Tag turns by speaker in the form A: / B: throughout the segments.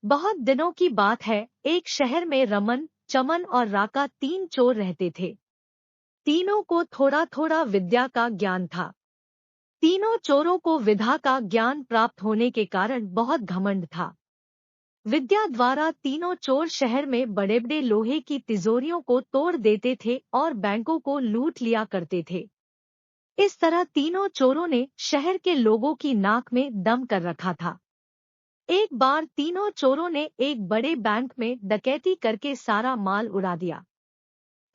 A: बहुत दिनों की बात है। एक शहर में रमन, चमन और राका तीन चोर रहते थे। तीनों को थोड़ा थोड़ा विद्या का ज्ञान था। तीनों चोरों को विद्या का ज्ञान प्राप्त होने के कारण बहुत घमंड था। विद्या द्वारा तीनों चोर शहर में बड़े बड़े लोहे की तिजोरियों को तोड़ देते थे और बैंकों को लूट लिया करते थे। इस तरह तीनों चोरों ने शहर के लोगों की नाक में दम कर रखा था। एक बार तीनों चोरों ने एक बड़े बैंक में डकैती करके सारा माल उड़ा दिया।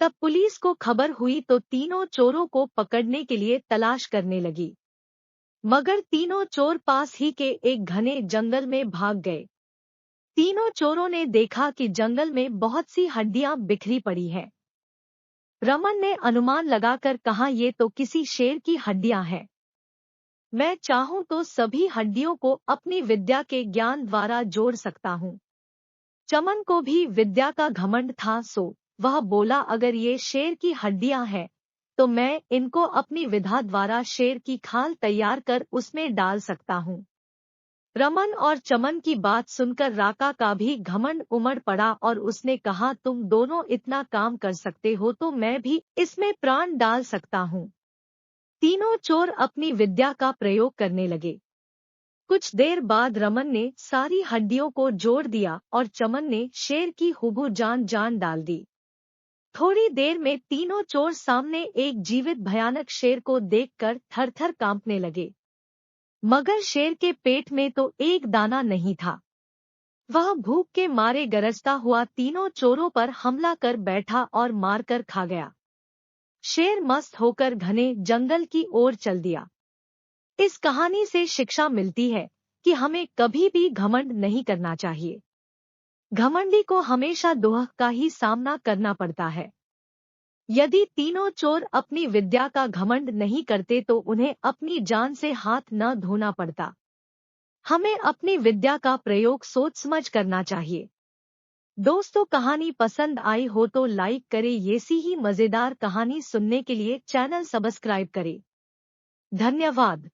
A: तब पुलिस को खबर हुई तो तीनों चोरों को पकड़ने के लिए तलाश करने लगी। मगर तीनों चोर पास ही के एक घने जंगल में भाग गए। तीनों चोरों ने देखा कि जंगल में बहुत सी हड्डियां बिखरी पड़ी हैं। रमन ने अनुमान लगाकर कहा, ये तो किसी शेर की हड्डियां हैं। मैं चाहूं तो सभी हड्डियों को अपनी विद्या के ज्ञान द्वारा जोड़ सकता हूं। चमन को भी विद्या का घमंड था, सो वह बोला, अगर ये शेर की हड्डियां हैं तो मैं इनको अपनी विद्या द्वारा शेर की खाल तैयार कर उसमें डाल सकता हूँ। रमन और चमन की बात सुनकर राका का भी घमंड उमड़ पड़ा और उसने कहा, तुम दोनों इतना काम कर सकते हो तो मैं भी इसमें प्राण डाल सकता हूँ। तीनों चोर अपनी विद्या का प्रयोग करने लगे। कुछ देर बाद रमन ने सारी हड्डियों को जोड़ दिया और चमन ने शेर की हुबू जान डाल दी। थोड़ी देर में तीनों चोर सामने एक जीवित भयानक शेर को देखकर थर-थर कांपने लगे। मगर शेर के पेट में तो एक दाना नहीं था। वह भूख के मारे गरजता हुआ तीनों चोरों पर हमला कर बैठा और मारकर खा गया। शेर मस्त होकर घने जंगल की ओर चल दिया। इस कहानी से शिक्षा मिलती है कि हमें कभी भी घमंड नहीं करना चाहिए। घमंडी को हमेशा दोह का ही सामना करना पड़ता है। यदि तीनों चोर अपनी विद्या का घमंड नहीं करते तो उन्हें अपनी जान से हाथ न धोना पड़ता। हमें अपनी विद्या का प्रयोग सोच समझ करना चाहिए। दोस्तों, कहानी पसंद आई हो तो लाइक करें। ऐसी ही मजेदार कहानी सुनने के लिए चैनल सब्सक्राइब करें। धन्यवाद।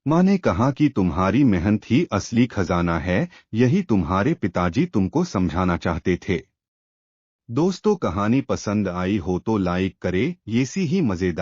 B: माँ ने कहा कि तुम्हारी मेहनत ही असली खजाना है, यही तुम्हारे पिताजी तुमको समझाना चाहते थे। दोस्तों, कहानी पसंद आई हो तो लाइक करें। ऐसी ही मजेदार